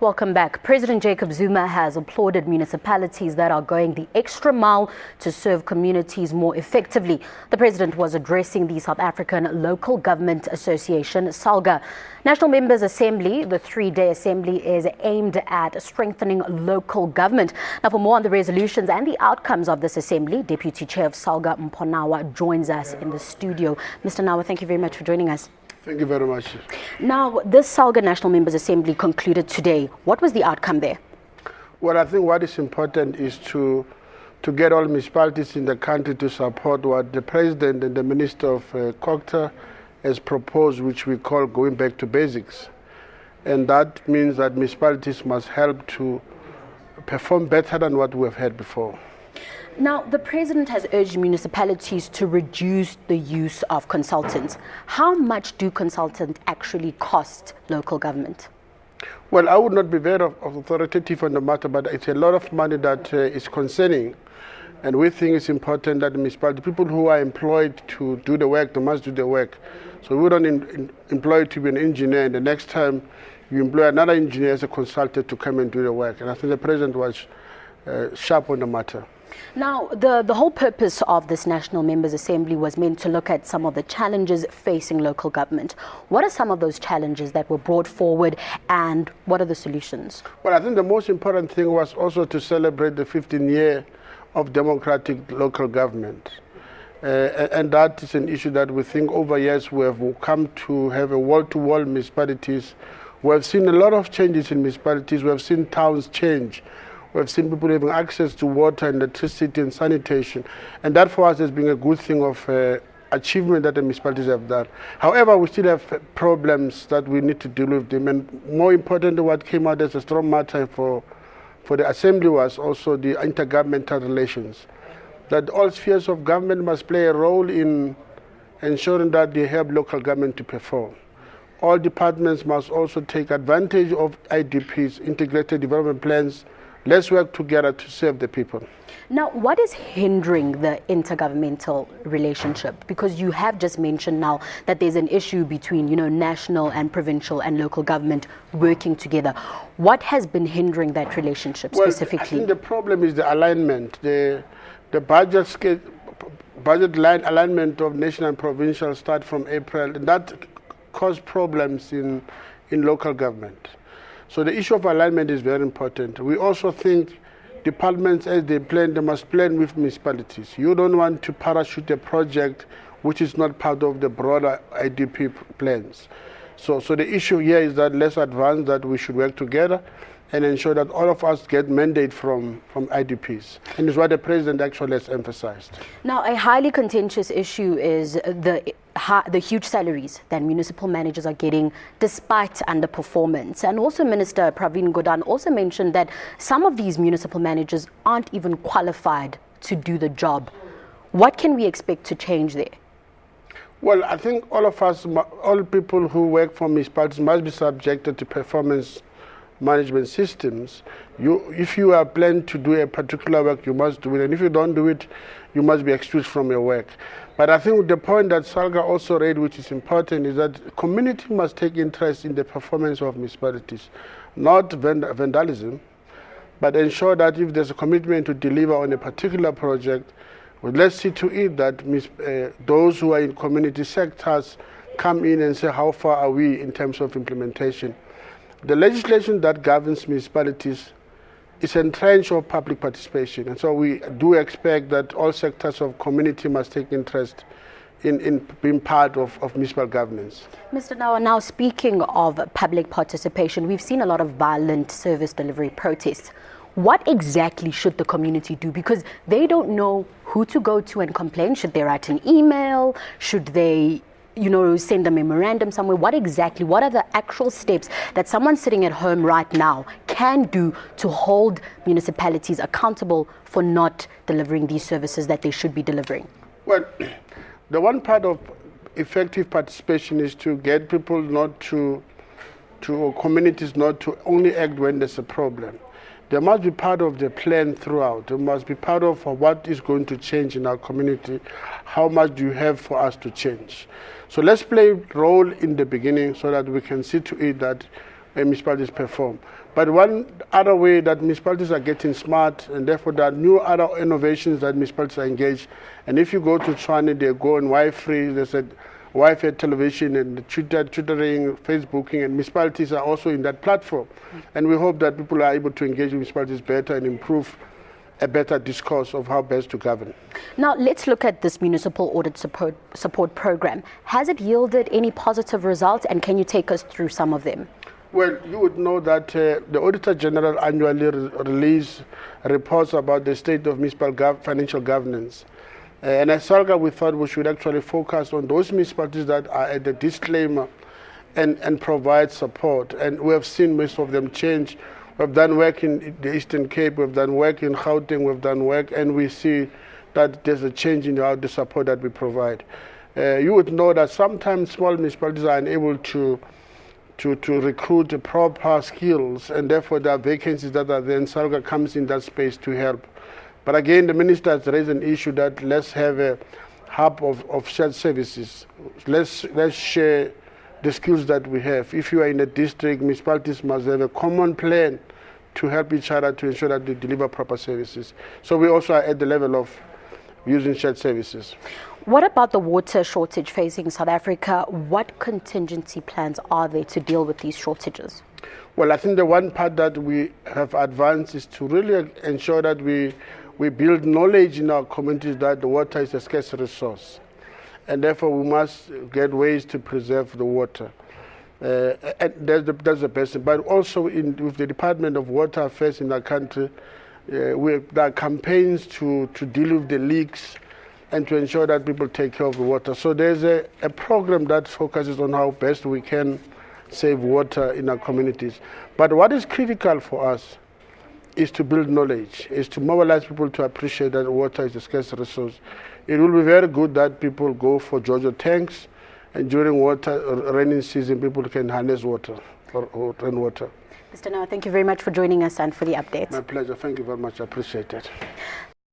Welcome back. President Jacob Zuma has applauded municipalities that are going the extra mile to serve communities more effectively. The president was addressing the South African Local Government Association, SALGA. National Members Assembly, the three-day assembly, is aimed at strengthening local government. Now, for more on the resolutions and the outcomes of this assembly, Deputy Chair of Salga, Mpho Nawa, joins us in the studio. Mr. Nawa, thank you very much for joining us. Thank you very much. Now, this Salga National Members Assembly concluded today. What was the outcome there? Well, I think what is important is to get all municipalities in the country to support what the President and the Minister of Culture has proposed, which we call going back to basics. And that means that municipalities must help to perform better than what we've had before. Now, the President has urged municipalities to reduce the use of consultants. How much do consultants actually cost local government? Well, I would not be very authoritative on the matter, but it's a lot of money that is concerning. And we think it's important that the municipality, people who are employed to do the work, they must do the work. So we don't employ to be an engineer, and the next time you employ another engineer as a consultant to come and do the work. And I think the President was sharp on the matter. Now, the whole purpose of this National Members Assembly was meant to look at some of the challenges facing local government. What are some of those challenges that were brought forward, and what are the solutions? Well, I think the most important thing was also to celebrate the 15th year of democratic local government. And that is an issue that we think over years we have come to have a wall-to-wall municipalities. We have seen a lot of changes in municipalities. We have seen towns change. We've seen people having access to water and electricity and sanitation. And that for us has been a good thing of achievement that the municipalities have done. However, we still have problems that we need to deal with them. And more importantly, what came out as a strong matter for the Assembly was also the intergovernmental relations. That all spheres of government must play a role in ensuring that they help local government to perform. All departments must also take advantage of IDPs, integrated development plans. Let's work together to serve the people. Now, what is hindering the intergovernmental relationship? Because you have just mentioned now that there's an issue between, national and provincial and local government working together. What has been hindering that relationship specifically? I think the problem is the alignment, the budget line alignment of national and provincial start from April, and that caused problems in local government. So the issue of alignment is very important. We also think departments, as they plan, they must plan with municipalities. You don't want to parachute a project which is not part of the broader IDP plans. So the issue here is that let's advance that we should work together and ensure that all of us get mandate from IDPs. And it's what the President actually has emphasized. Now, a highly contentious issue is the huge salaries that municipal managers are getting despite underperformance. And also Minister Pravin Gordhan also mentioned that some of these municipal managers aren't even qualified to do the job. What can we expect to change there? Well, I think all of us, all people who work for municipalities must be subjected to performance management systems. If you are planned to do a particular work, you must do it. And if you don't do it, you must be excused from your work. But I think the point that Salga also raised, which is important, is that the community must take interest in the performance of municipalities, not vandalism, but ensure that if there's a commitment to deliver on a particular project, well, let's see to it that those who are in community sectors come in and say, how far are we in terms of implementation? The legislation that governs municipalities is entrenched of public participation. And so we do expect that all sectors of community must take interest in being part of municipal governance. Mr. Nawa, now speaking of public participation, we've seen a lot of violent service delivery protests. What exactly should the community do? Because they don't know who to go to and complain. Should they write an email? Should they send a memorandum somewhere? What are the actual steps that someone sitting at home right now can do to hold municipalities accountable for not delivering these services that they should be delivering? Well, the one part of effective participation is to get people or communities not to only act when there's a problem. They must be part of the plan throughout. They must be part of what is going to change in our community. How much do you have for us to change? So let's play a role in the beginning so that we can see to it that municipalities perform. But one other way that municipalities are getting smart, and therefore there are new other innovations that municipalities are engaged. And if you go to China, they go on Wi-Fi, there's a Wi-Fi television and tutoring, Facebooking, and municipalities are also in that platform. And we hope that people are able to engage with municipalities better and improve a better discourse of how best to govern. Now, let's look at this municipal audit support program. Has it yielded any positive results, and can you take us through some of them? Well, you would know that the Auditor General annually release reports about the state of municipal financial governance. And at Salga, we thought we should actually focus on those municipalities that are at the disclaimer and provide support. And we have seen most of them change. We've done work in the Eastern Cape, we've done work in Gauteng, we've done work, and we see that there's a change in the support that we provide. You would know that sometimes small municipalities are unable to recruit the proper skills, and therefore there are vacancies that are there, and Salga comes in that space to help. But again, the minister has raised an issue that let's have a hub of shared services. Let's share the skills that we have. If you are in a district, municipalities must have a common plan to help each other to ensure that they deliver proper services. So we also are at the level of using shared services. What about the water shortage facing South Africa? What contingency plans are there to deal with these shortages? Well, I think the one part that we have advanced is to really ensure that we build knowledge in our communities that the water is a scarce resource. And therefore we must get ways to preserve the water. And that's the best thing. But also with the Department of Water Affairs in our country, there are campaigns to deal with the leaks and to ensure that people take care of the water. So there's a program that focuses on how best we can save water in our communities. But what is critical for us is to build knowledge, is to mobilize people to appreciate that water is a scarce resource. It will be very good that people go for JoJo tanks, and during rainy season, people can harness water or rainwater. Mr. Nawa, thank you very much for joining us and for the updates. My pleasure. Thank you very much. I appreciate it.